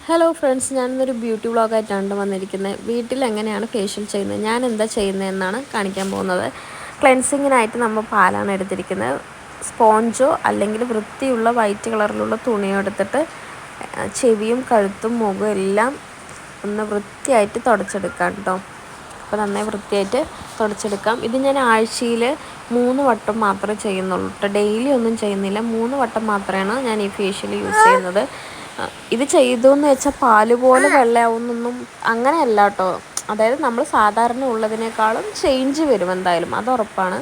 Hello friends, ഞാനിന്നൊരു beauty വ്ളോഗായിട്ടാണ് വന്നിരിക്കുന്നത്. വീട്ടിൽ എങ്ങനെയാണ് ഫേഷ്യൽ ചെയ്യുന്നത്, ഞാൻ എന്താ ചെയ്യുന്നതെന്നാണ് കാണിക്കാൻ പോകുന്നത്. ക്ലെൻസിങ്ങിനായിട്ട് നമ്മൾ പാലാണ് എടുത്തിരിക്കുന്നത്. സ്പോഞ്ചോ അല്ലെങ്കിൽ വൃത്തിയുള്ള വൈറ്റ് കളറിലുള്ള തുണിയോ എടുത്തിട്ട് ചെവിയും കഴുത്തും മുഖവും എല്ലാം ഒന്ന് വൃത്തിയായിട്ട് തുടച്ചെടുക്കാം കേട്ടോ. അപ്പോൾ നന്നായി വൃത്തിയായിട്ട് തുടച്ചെടുക്കാം. ഇത് ഞാൻ ആഴ്ചയിൽ 3 വട്ടം മാത്രമേ ചെയ്യുന്നുള്ളൂ കേട്ടോ. ഡെയിലി ഒന്നും ചെയ്യുന്നില്ല. 3 വട്ടം മാത്രമാണ് ഞാൻ ഈ ഫേഷ്യൽ യൂസ് ചെയ്യുന്നത്. ഇത് ചെയ്തു എന്ന് വെച്ചാൽ പാല് പോലെ വെള്ളയാവുന്നൊന്നും അങ്ങനെയല്ല കേട്ടോ. അതായത് നമ്മൾ സാധാരണ ഉള്ളതിനേക്കാളും ചേഞ്ച് വരും എന്തായാലും, അത് ഉറപ്പാണ്.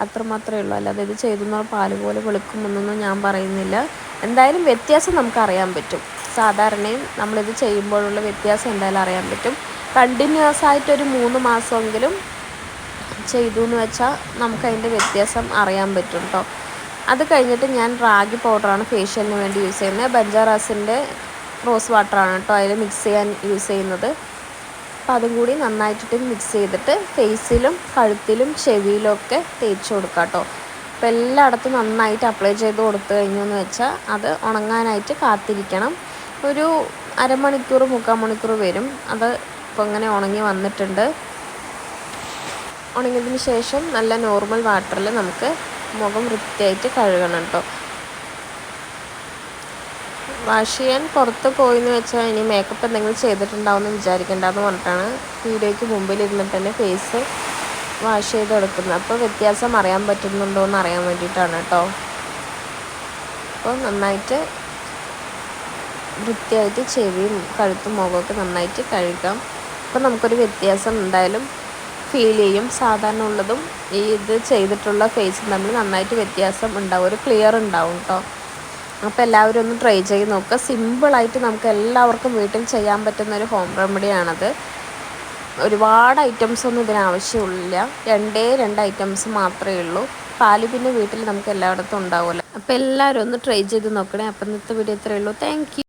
അത്രമാത്രമേ ഉള്ളൂ. അല്ലാതെ ഇത് ചെയ്തെന്ന് പാല് പോലെ വെളുക്കുമെന്നൊന്നും ഞാൻ പറയുന്നില്ല. എന്തായാലും വ്യത്യാസം നമുക്കറിയാൻ പറ്റും. സാധാരണയും നമ്മളിത് ചെയ്യുമ്പോഴുള്ള വ്യത്യാസം എന്തായാലും അറിയാൻ പറ്റും. കണ്ടിന്യൂസ് ആയിട്ടൊരു 3 മാസമെങ്കിലും ചെയ്തു എന്ന് വെച്ചാൽ നമുക്കതിൻ്റെ വ്യത്യാസം അറിയാൻ പറ്റും കേട്ടോ. അത് കഴിഞ്ഞിട്ട് ഞാൻ റാഗി പൗഡറാണ് ഫേഷ്യലിന് വേണ്ടി യൂസ് ചെയ്യുന്നത്. ബഞ്ചാറാസിൻ്റെ റോസ് വാട്ടറാണ് കേട്ടോ അതിൽ മിക്സ് ചെയ്യാൻ യൂസ് ചെയ്യുന്നത്. അപ്പോൾ അതും കൂടി നന്നായിട്ട് മിക്സ് ചെയ്തിട്ട് ഫേസിലും കഴുത്തിലും ചെവിയിലും ഒക്കെ തേച്ച് കൊടുക്കാം കേട്ടോ. അപ്പോൾ എല്ലായിടത്തും നന്നായിട്ട് അപ്ലൈ ചെയ്ത് കൊടുത്തു കഴിഞ്ഞു എന്ന് വെച്ചാൽ അത് ഉണങ്ങാനായിട്ട് കാത്തിരിക്കണം. ഒരു അരമണിക്കൂർ 3/4 മണിക്കൂർ വരും. അത് ഇപ്പോൾ ഇങ്ങനെ ഉണങ്ങി വന്നിട്ടുണ്ട്. ഉണങ്ങിയതിന് ശേഷം നല്ല നോർമൽ വാട്ടറിൽ നമുക്ക് മുഖം വൃത്തിയായിട്ട് കഴുകണം കേട്ടോ. വാഷ് ചെയ്യാൻ പുറത്ത് പോയെന്ന് വെച്ചാൽ ഇനി മേക്കപ്പ് എന്തെങ്കിലും ചെയ്തിട്ടുണ്ടാവുമെന്ന് വിചാരിക്കേണ്ടെന്ന് പറഞ്ഞിട്ടാണ് വീഡിയോയ്ക്ക് മുമ്പിൽ ഇരുന്നിട്ട് തന്നെ ഫേസ് വാഷ് ചെയ്തെടുക്കുന്നത്. അപ്പോൾ വ്യത്യാസം അറിയാൻ പറ്റുന്നുണ്ടോ എന്ന് അറിയാൻ വേണ്ടിയിട്ടാണ് കേട്ടോ. അപ്പോൾ നന്നായിട്ട് വൃത്തിയായിട്ട് ചെവിയും കഴുത്തും മുഖമൊക്കെ നന്നായിട്ട് കഴുകാം. അപ്പോൾ നമുക്കൊരു വ്യത്യാസം എന്തായാലും ഫീൽ ചെയ്യും. സാധാരണ ഉള്ളതും ഈ ഇത് ചെയ്തിട്ടുള്ള ഫേസും തമ്മിൽ നന്നായിട്ട് വ്യത്യാസം ഉണ്ടാവും, ഒരു ക്ലിയർ ഉണ്ടാവും കേട്ടോ. അപ്പോൾ എല്ലാവരും ഒന്ന് ട്രൈ ചെയ്ത് നോക്കുക. സിമ്പിളായിട്ട് നമുക്ക് എല്ലാവർക്കും വീട്ടിൽ ചെയ്യാൻ പറ്റുന്നൊരു ഹോം റെമഡിയാണത്. ഒരുപാട് ഐറ്റംസ് ഒന്നും ഇതിനാവശ്യമില്ല. 2 ഐറ്റംസ് മാത്രമേ ഉള്ളൂ. പാല് പിന്നെ വീട്ടിൽ നമുക്ക് എല്ലായിടത്തും ഉണ്ടാവുമല്ലോ. അപ്പോൾ എല്ലാവരും ഒന്ന് ട്രൈ ചെയ്ത് നോക്കണേ. അപ്പം ഇന്നത്തെ വീഡിയോ ഇത്രയേ ഉള്ളൂ. Thank you.